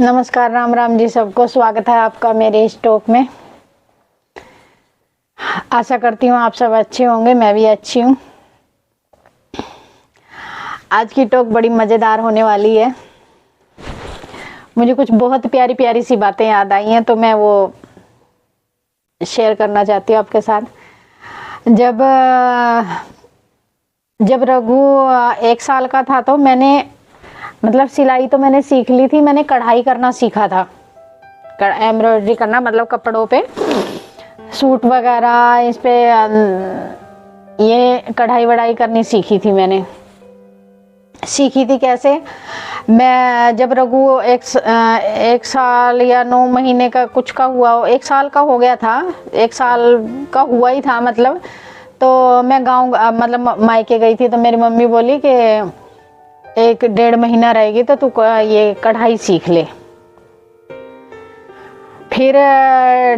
नमस्कार, राम राम जी सबको। स्वागत है आपका मेरे इस टॉक में। आशा करती हूँ आप सब अच्छे होंगे, मैं भी अच्छी हूँ। आज की टॉक बड़ी मज़ेदार होने वाली है। मुझे कुछ बहुत प्यारी प्यारी सी बातें याद आई हैं, तो मैं वो शेयर करना चाहती हूँ आपके साथ। जब रघु 1 साल का था तो मैंने सिलाई तो मैंने सीख ली थी। मैंने कढ़ाई करना सीखा था, एम्ब्रॉयडरी करना, मतलब कपड़ों पे सूट वगैरह, इस पे ये कढ़ाई वढ़ाई करनी सीखी थी। मैंने सीखी थी कैसे? मैं जब रघु एक साल या 9 महीने का कुछ का हुआ, 1 साल का हो गया था, 1 साल का हुआ ही था मतलब। तो मैं गाँव मायके गई थी, तो मेरी मम्मी बोली कि 1-1.5 महीना रहेगी तो तू ये कढ़ाई सीख ले। फिर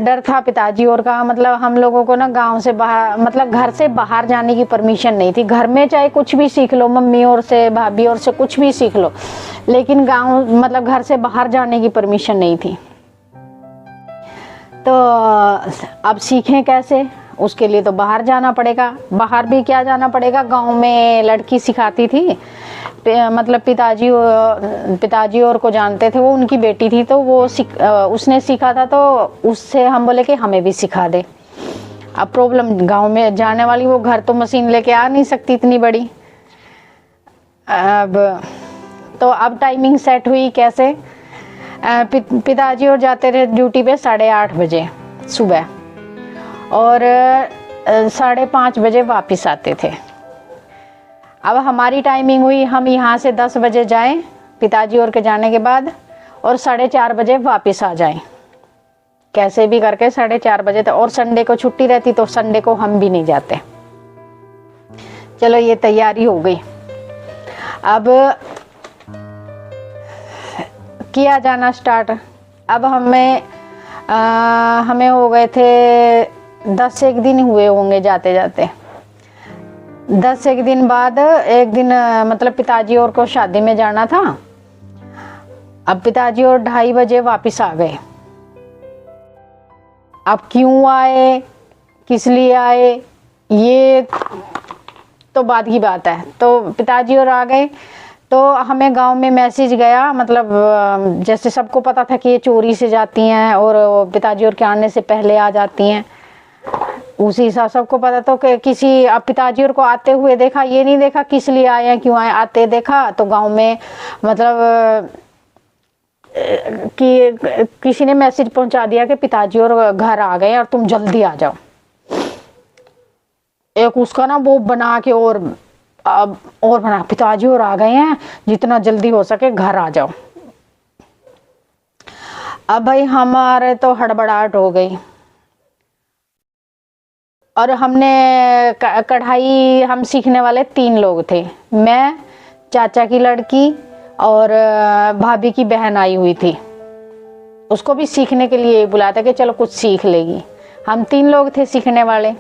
डर था पिताजी और का, हम लोगों को ना गांव से बाहर, घर से बाहर जाने की परमिशन नहीं थी। घर में चाहे कुछ भी सीख लो, मम्मी और से, भाभी और से कुछ भी सीख लो, लेकिन गांव घर से बाहर जाने की परमिशन नहीं थी। तो अब सीखें कैसे? उसके लिए तो बाहर जाना पड़ेगा। बाहर भी क्या जाना पड़ेगा, गांव में लड़की सिखाती थी। पिताजी और को जानते थे, वो उनकी बेटी थी, तो वो उसने सीखा था, तो उससे हम बोले कि हमें भी सिखा दे। अब प्रॉब्लम, गांव में जाने वाली, वो घर तो मशीन लेके आ नहीं सकती इतनी बड़ी। अब टाइमिंग सेट हुई कैसे? पिताजी और जाते रहे ड्यूटी पे 8:30 बजे सुबह, और 5:30 बजे वापस आते थे। अब हमारी टाइमिंग हुई, हम यहाँ से 10 बजे जाएं पिताजी और के जाने के बाद, और 4:30 बजे वापस आ जाएं। कैसे भी करके 4:30 बजे तक, और संडे को छुट्टी रहती, तो संडे को हम भी नहीं जाते। चलो, ये तैयारी हो गई। अब किया जाना स्टार्ट। अब हमें हो गए थे 10 दिन हुए होंगे जाते जाते। 10 दिन बाद एक दिन पिताजी और को शादी में जाना था। अब पिताजी और 2:30 बजे वापस आ गए। अब क्यों आए, किस लिए आए, ये तो बाद की बात है। तो पिताजी और आ गए, तो हमें गांव में मैसेज गया, जैसे सबको पता था कि ये चोरी से जाती हैं और पिताजी और के आने से पहले आ जाती हैं। उसी हिसाब सबको पता, तो कि अब पिताजी और को आते हुए देखा, ये नहीं देखा किस लिए आए हैं, क्यों आए, आते देखा। तो गांव में कि किसी ने मैसेज पहुंचा दिया कि पिताजी और घर आ गए और तुम जल्दी आ जाओ। एक उसका ना वो बना के और बना, पिताजी और आ गए हैं, जितना जल्दी हो सके घर आ जाओ। अब भाई हमारे तो हड़बड़ाहट हो गई, और हमने कढ़ाई, हम सीखने वाले 3 लोग थे। मैं, चाचा की लड़की और भाभी की बहन आई हुई थी। उसको भी सीखने के लिए बुलाया था कि चलो कुछ सीख लेगी। हम 3 लोग थे सीखने वाले।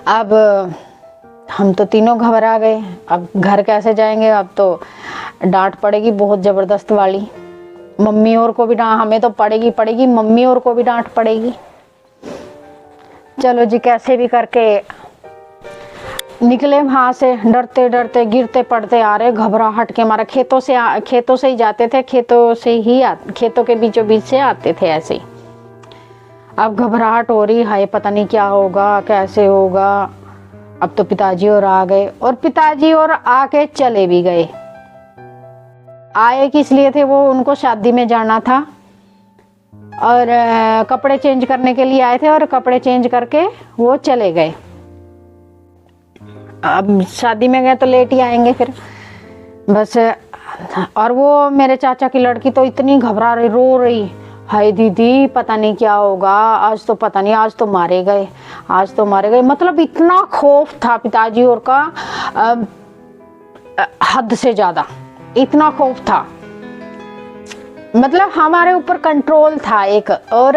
अब हम तो तीनों घबरा गए। अब घर कैसे जाएंगे? अब तो डांट पड़ेगी बहुत ज़बरदस्त वाली। मम्मी और को भी डांट, हमें तो पड़ेगी, मम्मी और को भी डांट पड़ेगी। चलो जी, कैसे भी करके निकले वहाँ से, डरते डरते, गिरते पड़ते आ रहे, घबराहट के मारे। खेतों से ही जाते थे, खेतों के बीचों बीच से आते थे ऐसे ही। अब घबराहट हो रही, हाय पता नहीं क्या होगा, कैसे होगा। अब तो पिताजी और आ गए, और पिताजी और आके चले भी गए। आए किस लिए थे? वो उनको शादी में जाना था, और कपड़े चेंज करने के लिए आए थे, और कपड़े चेंज करके वो चले गए। अब शादी में गए तो लेट ही आएंगे फिर, बस। और वो मेरे चाचा की लड़की तो इतनी घबरा रही, रो रही, हाय दीदी पता नहीं क्या होगा, आज तो पता नहीं, आज तो मारे गए। इतना खौफ था पिताजी और का, हद से ज्यादा इतना खौफ था। हमारे ऊपर कंट्रोल था एक, और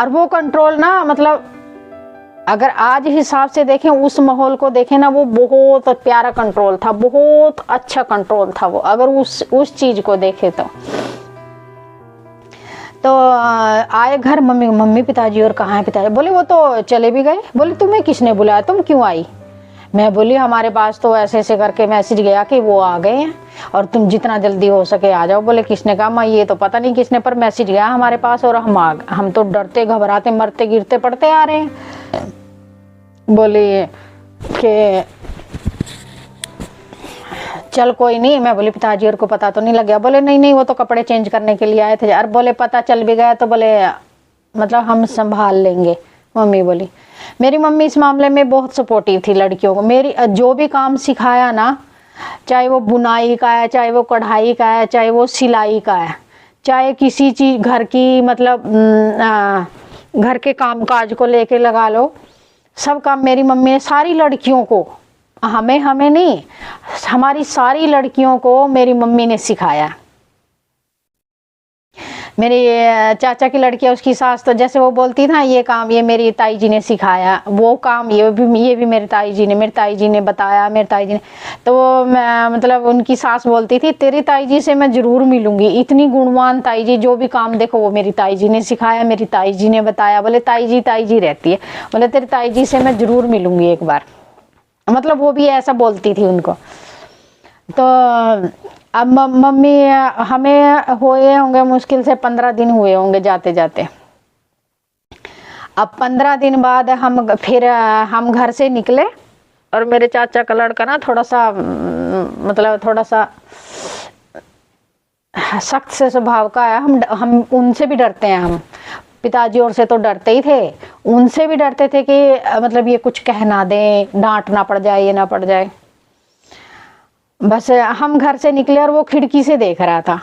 वो कंट्रोल ना अगर आज हिसाब से देखें, उस माहौल को देखें ना, वो बहुत प्यारा कंट्रोल था, बहुत अच्छा कंट्रोल था वो, अगर उस चीज को देखे तो आए घर, मम्मी पिताजी, और कहाँ है पिताजी? बोले वो तो चले भी गए। बोले तुम्हें किसने बुलाया, तुम क्यों आई? मैं बोली हमारे पास तो ऐसे ऐसे करके मैसेज गया कि वो आ गए हैं और तुम जितना जल्दी हो सके आ जाओ। बोले किसने कहा? मैं ये तो पता नहीं किसने, पर मैसेज गया हमारे पास और हम तो डरते घबराते मरते गिरते पड़ते आ रहे हैं। बोले कि चल कोई नहीं। मैं बोली पिताजी और को पता तो नहीं लग गया? बोले नहीं नहीं, वो तो कपड़े चेंज करने के लिए आए थे। यार बोले पता चल भी गया तो बोले मतलब हम संभाल लेंगे। मम्मी बोली, मेरी मम्मी इस मामले में बहुत सपोर्टिव थी लड़कियों को। मेरी जो भी काम सिखाया ना, चाहे वो बुनाई का है, चाहे वो कढ़ाई का है, चाहे वो सिलाई का है, चाहे किसी चीज घर की मतलब घर के काम काज को लेके लगा लो, सब काम मेरी मम्मी ने सारी लड़कियों को, हमें नहीं, हमारी सारी लड़कियों को मेरी मम्मी ने सिखाया। मेरी चाचा की लड़की है, उसकी सास तो जैसे वो बोलती था ये काम ये मेरी ताई जी ने सिखाया, वो काम ये भी मेरी ताई जी ने बताया। मेरी ताई जी ने तो वो मतलब उनकी सास बोलती थी तेरी ताई जी से मैं जरूर मिलूंगी, इतनी गुणवान ताई जी, जो भी काम देखो वो मेरी ताई जी ने सिखाया, मेरी ताई जी ने बताया। बोले ताई जी रहती है, बोले तेरी ताई जी से मैं जरूर मिलूंगी एक बार, मतलब वो भी ऐसा बोलती थी उनको। तो अब मम्मी, हमें हुए होंगे मुश्किल से 15 दिन हुए होंगे जाते जाते। अब 15 दिन बाद हम घर से निकले और मेरे चाचा का लड़का ना थोड़ा सा मतलब थोड़ा सा सख्त से स्वभाव का है। हम उनसे भी डरते हैं, हम पिताजी और से तो डरते ही थे, उनसे भी डरते थे कि मतलब ये कुछ कह ना दें, डांट ना पड़ जाए, ये ना पड़ जाए। बस हम घर से निकले और वो खिड़की से देख रहा था।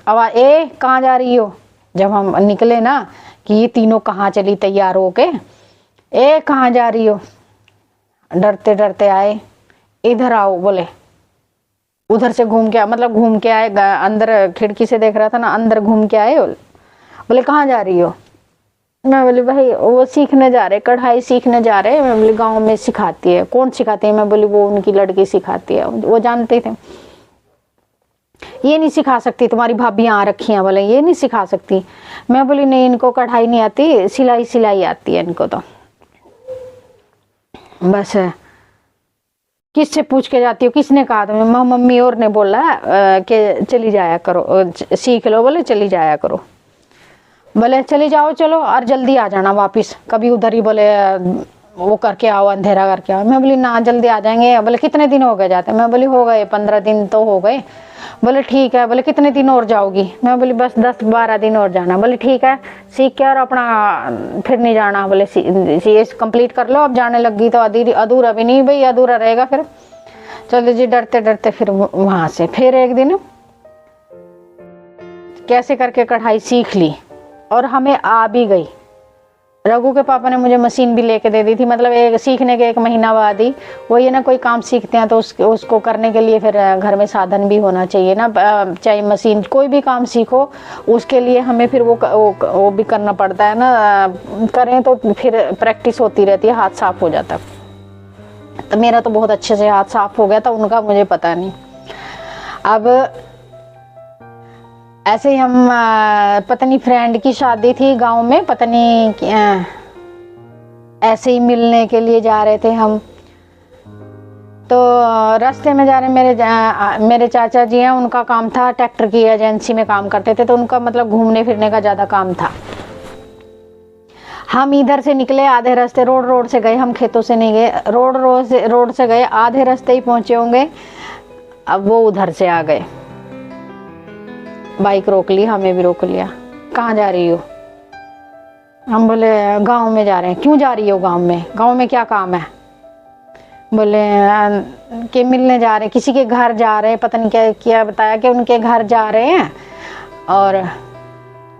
आवाज, ए कहाँ जा रही हो? जब हम निकले ना कि ये तीनों कहाँ चली तैयार होके, ए कहाँ जा रही हो? डरते डरते आए, इधर आओ। बोले उधर से घूम के, मतलब घूम के आए, अंदर खिड़की से देख रहा था ना, अंदर घूम के आए। बोले कहाँ जा रही हो? मैं बोली भाई वो सीखने जा रहे, कढ़ाई सीखने जा रहे। मैं बोली गाँव में सिखाती है। कौन सिखाती है? मैं बोली वो उनकी लड़की सिखाती है। वो जानते थे ये नहीं सिखा सकती, तुम्हारी भाभी यहाँ रखी है। बोले ये नहीं सिखा सकती। मैं बोली नहीं, इनको कढ़ाई नहीं आती, सिलाई आती है इनको। तो बस किससे पूछ के जाती हो? किसने कहा? तो मम्मी और ने बोला कि चली जाया करो, सीख लो। बोले चली जाया करो। बोले चली जाओ चलो, और जल्दी आ जाना वापिस, कभी उधर ही बोले वो करके आओ, अंधेरा करके आओ। मैं बोली ना जल्दी आ जाएंगे। बोले कितने दिन हो गए जाते? मैं बोली हो गए 15 दिन तो हो गए। बोले ठीक है। बोले कितने दिन और जाओगी? मैं बोली बस 10-12 दिन और जाना। बोले ठीक है, सीख के और अपना फिर नहीं जाना। बोले ये कंप्लीट कर लो, अब जाने लगी तो अधूरा भी नहीं भाई, अधूरा रहेगा फिर। चलो जी, डरते डरते फिर वहां से फिर एक दिन कैसे करके कढ़ाई सीख ली और हमें आ भी गई। रघु के पापा ने मुझे मशीन भी लेके दे दी थी, मतलब एक सीखने के 1 महीना बाद ही। वो ये ना कोई काम सीखते हैं तो उसको करने के लिए फिर घर में साधन भी होना चाहिए ना, चाहे मशीन कोई भी काम सीखो उसके लिए हमें फिर वो भी करना पड़ता है ना, करें तो फिर प्रैक्टिस होती रहती है, हाथ साफ हो जाता। तो मेरा तो बहुत अच्छे से हाथ साफ हो गया था, उनका मुझे पता नहीं। अब ऐसे ही हम पता नहीं फ्रेंड की शादी थी गांव में, पता नहीं ऐसे ही मिलने के लिए जा रहे थे हम। तो रास्ते में जा रहे मेरे चाचा जी हैं, उनका काम था ट्रैक्टर की एजेंसी में काम करते थे, तो उनका मतलब घूमने फिरने का ज्यादा काम था। हम इधर से निकले आधे रास्ते, रोड से गए, हम खेतों से नहीं गए, रोड से गए, आधे रास्ते ही पहुंचे होंगे। अब वो उधर से आ गए, बाइक रोक ली, हमें भी रोक लिया। कहाँ जा रही हो? हम बोले गांव में जा रहे हैं। क्यों जा रही हो गांव में? गांव में क्या काम है? बोले के मिलने जा रहे हैं, किसी के घर जा रहे हैं, पता नहीं क्या क्या बताया कि उनके घर जा रहे हैं। और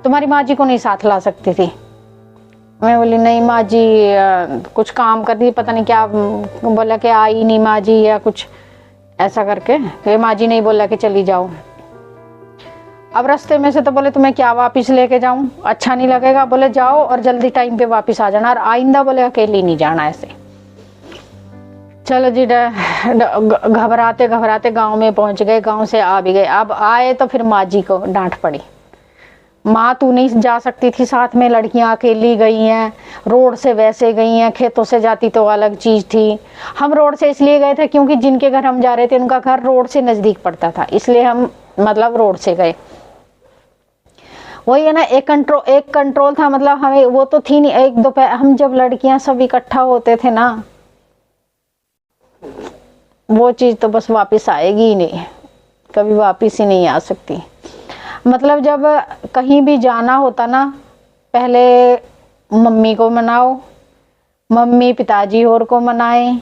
तुम्हारी माँ जी को नहीं साथ ला सकती थी? मैं बोली नहीं माँ जी कुछ काम कर दी, पता नहीं क्या बोला कि आई नहीं माँ जी या कुछ ऐसा करके, माँ जी नहीं बोला कि चली जाओ। अब रास्ते में से तो बोले तुम्हें क्या वापस लेके जाऊं, अच्छा नहीं लगेगा, बोले जाओ और जल्दी टाइम पे वापस आ जाना, और आइंदा बोले अकेली नहीं जाना ऐसे। चलो जी, घबराते घबराते गांव में पहुंच गए, गांव से आ भी गए। अब आए तो फिर माँ जी को डांट पड़ी, माँ तू नहीं जा सकती थी साथ में, लड़कियां अकेली गई हैं, रोड से वैसे गई हैं, खेतों से जाती तो अलग चीज थी। हम रोड से इसलिए गए थे क्योंकि जिनके घर हम जा रहे थे उनका घर रोड से नजदीक पड़ता था, इसलिए हम मतलब रोड से गए। वही है ना, एक कंट्रोल था, मतलब हमें वो तो थी नहीं। एक दोपहर हम जब लड़कियां सब इकट्ठा होते थे ना, वो चीज तो बस वापस आएगी ही नहीं, कभी वापस ही नहीं आ सकती। मतलब जब कहीं भी जाना होता ना, पहले मम्मी को मनाओ, मम्मी पिताजी और को मनाए।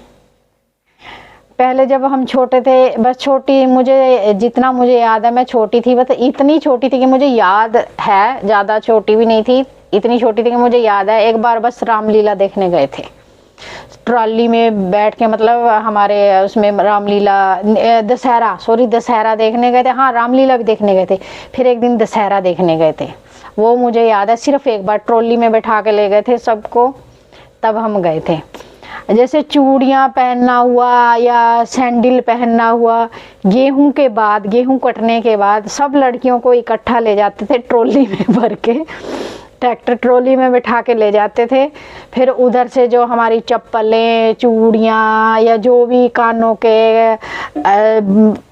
पहले जब हम छोटे थे, बस छोटी, मुझे जितना मुझे याद है, मैं छोटी थी, बस इतनी छोटी थी कि मुझे याद है, ज़्यादा छोटी भी नहीं थी, इतनी छोटी थी कि मुझे याद है। एक बार बस रामलीला देखने गए थे, ट्रॉली में बैठ के, मतलब हमारे उसमें रामलीला, दशहरा देखने गए थे। हाँ, रामलीला भी देखने गए थे, फिर एक दिन दशहरा देखने गए थे, वो मुझे याद है। सिर्फ एक बार ट्रॉली में बैठा के ले गए थे सबको, तब हम गए थे। जैसे चूड़ियाँ पहनना हुआ या सैंडल पहनना हुआ, गेहूं के बाद, गेहूं कटने के बाद सब लड़कियों को इकट्ठा ले जाते थे ट्रॉली में भर के, ट्रैक्टर ट्रॉली में बिठा के ले जाते थे। फिर उधर से जो हमारी चप्पलें, चूड़ियाँ या जो भी कानों के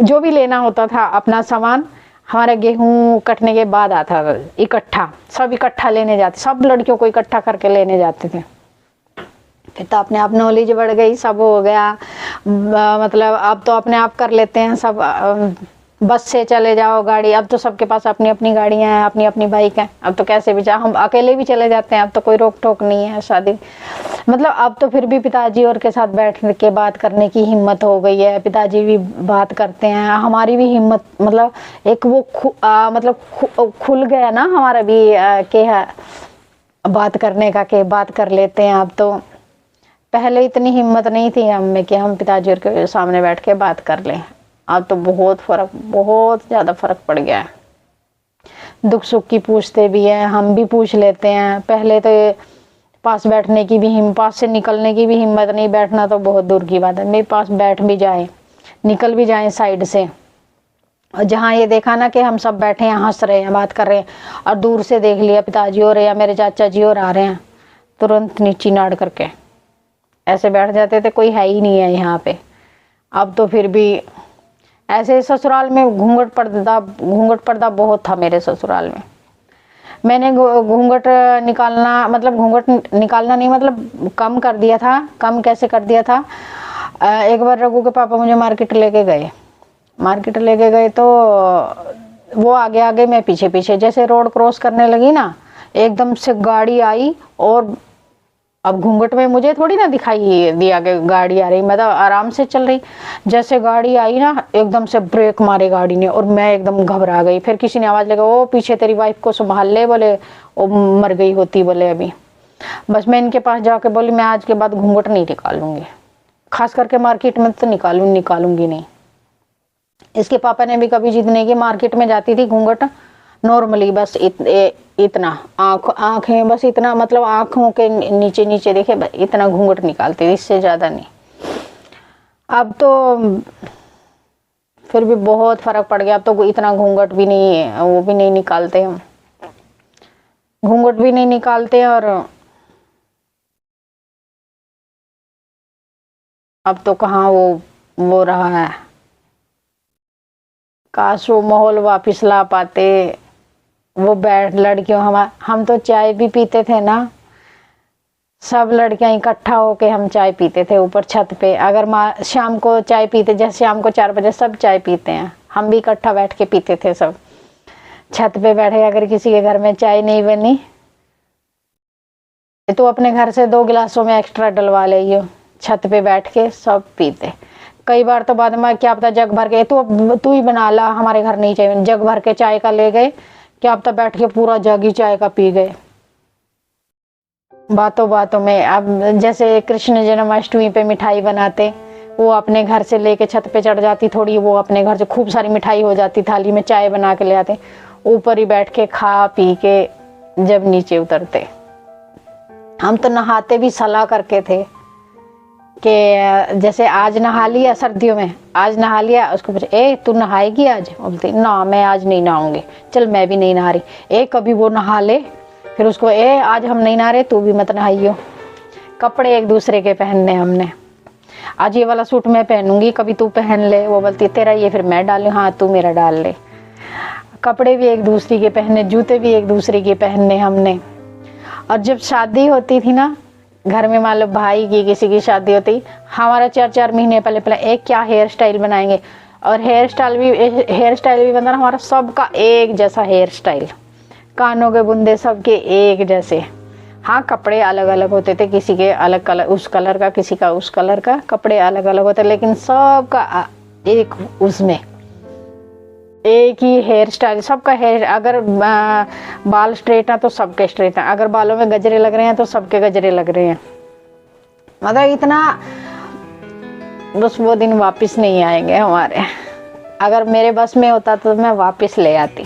जो भी लेना होता था अपना सामान, हमारा गेहूं कटने के बाद आता था इकट्ठा, सब इकट्ठा लेने जाते, सब लड़कियों को इकट्ठा करके लेने जाते थे। फिर तो अपने आप नॉलेज बढ़ गई, सब हो गया, मतलब अब तो अपने आप कर लेते हैं सब। बस से चले जाओ, गाड़ी, अब तो सबके पास अपनी अपनी गाड़ियां हैं, अपनी अपनी बाइक है, अब तो कैसे भी जाओ, हम अकेले भी चले जाते हैं, अब तो कोई रोक टोक नहीं है शादी। मतलब अब तो फिर भी पिताजी और के साथ बैठ के बात करने की हिम्मत हो गई है, पिताजी भी बात करते हैं, हमारी भी हिम्मत, मतलब एक वो खुल गया ना हमारा भी के बात करने का, के बात कर लेते हैं अब तो। पहले इतनी हिम्मत नहीं थी हम में कि हम पिताजी और के सामने बैठ के बात कर लें, अब तो बहुत ज़्यादा फ़र्क पड़ गया है। दुख सुख की पूछते भी हैं, हम भी पूछ लेते हैं। पहले तो पास बैठने की भी पास से निकलने की भी हिम्मत नहीं, बैठना तो बहुत दूर की बात है। मेरे पास बैठ भी जाए, निकल भी जाए साइड से, और जहाँ ये देखा ना कि हम सब बैठे हैं, हंस रहे हैं, बात कर रहे हैं, और दूर से देख लिया पिताजी और या मेरे चाचा जी और आ रहे हैं, तुरंत नीची नाड़ करके ऐसे बैठ जाते थे, कोई है ही नहीं है यहाँ पे। अब तो फिर भी ऐसे ससुराल में घूंघट पर्दा बहुत था मेरे ससुराल में। मैंने घूंघट निकालना, मतलब घूंघट निकालना नहीं, मतलब कम कर दिया था। कम कैसे कर दिया था, एक बार रघु के पापा मुझे मार्केट लेके गए तो वो आगे आगे, मैं पीछे पीछे। जैसे रोड क्रॉस करने लगी ना, एकदम से गाड़ी आई, और अब घूंघट में मुझे थोड़ी ना दिखाई दिया कि गाड़ी आ रही, मैं तो आराम से चल रही। जैसे गाड़ी आई ना, एकदम से ब्रेक मारे गाड़ी ने, और मैं एकदम घबरा गई। फिर किसी ने आवाज़ लगा, ओ पीछे तेरी वाइफ को संभाल ले, बोले वो मर गई होती, बोले अभी। बस मैं इनके पास जाके बोली, मैं आज के बाद घूंघट नहीं निकालूंगी, खास करके मार्केट में तो निकालूंगी नहीं। इसके पापा ने भी कभी जिद नहीं की, मार्केट में जाती थी घूंघट नॉर्मली, बस इतना आंखें बस इतना, मतलब आंखों के नीचे नीचे देखे, इतना घूंघट निकालते, इससे ज़्यादा नहीं। अब तो फिर भी बहुत फर्क पड़ गया, अब तो इतना घूंघट भी नहीं, वो भी नहीं निकालते हम, घूंघट भी नहीं निकालते। और अब तो कहाँ वो रहा है, काश वो माहौल वापिस ला पाते। वो बैठ लड़कियों, हम तो चाय भी पीते थे ना, सब लड़कियां इकट्ठा होके हम चाय पीते थे ऊपर छत पे। अगर शाम को चाय पीते, जैसे शाम को 4 बजे सब चाय पीते हैं, हम भी इकट्ठा बैठ के पीते थे सब छत पे बैठे। अगर किसी के घर में चाय नहीं बनी तो अपने घर से 2 गिलासों में एक्स्ट्रा डलवा ले, छत पे बैठ के सब पीते। कई बार तो बाद में क्या पता जग भर के, तू ही बना ला, हमारे घर नहीं चाहिए, जग भर के चाय का ले गए, क्या पता बैठ के पूरा जग ही चाय का पी गए बातों बातों में। अब जैसे कृष्ण जन्माष्टमी पे मिठाई बनाते, वो अपने घर से लेके छत पे चढ़ जाती थोड़ी, वो अपने घर से खूब सारी मिठाई हो जाती, थाली में चाय बना के ले आते, ऊपर ही बैठ के खा पी के जब नीचे उतरते। हम तो नहाते भी सलाह करके थे कि जैसे आज नहा लिया सर्दियों में, आज नहा लिया, उसको पूछे ए तू नहाएगी आज? बोलती ना मैं आज नहीं नहाऊंगी, चल मैं भी नहीं नहा रही। कभी वो नहा ले, फिर उसको आज हम नहीं नहा रहे, तू भी मत नहाइयो। कपड़े एक दूसरे के पहनने हमने, आज ये वाला सूट मैं पहनूंगी, कभी तू पहन ले। वो बोलती तेरा ये फिर मैं डालूं, हाँ तू मेरा डाल ले। कपड़े भी एक दूसरे के पहनने, जूते भी एक दूसरे के पहनने हमने। और जब शादी होती थी ना घर में, मान लो भाई की किसी की शादी होती, हमारा 4-4 महीने पहले क्या हेयर स्टाइल बनाएंगे। और हेयर स्टाइल भी बना हमारा सबका एक जैसा हेयर स्टाइल, कानों के बुंदे सबके एक जैसे। हाँ कपड़े अलग अलग होते थे, किसी के अलग कलर, उस कलर का, किसी का उस कलर का, कपड़े अलग अलग होते, लेकिन सबका एक, उसमें एक ही हेयर स्टाइल सबका। हेयर अगर बाल स्ट्रेट है तो सबके स्ट्रेट है, अगर बालों में गजरे लग रहे हैं तो सबके गजरे लग रहे हैं। मतलब इतना, बस वो दिन वापस नहीं आएंगे हमारे। अगर मेरे बस में होता तो मैं वापस ले आती।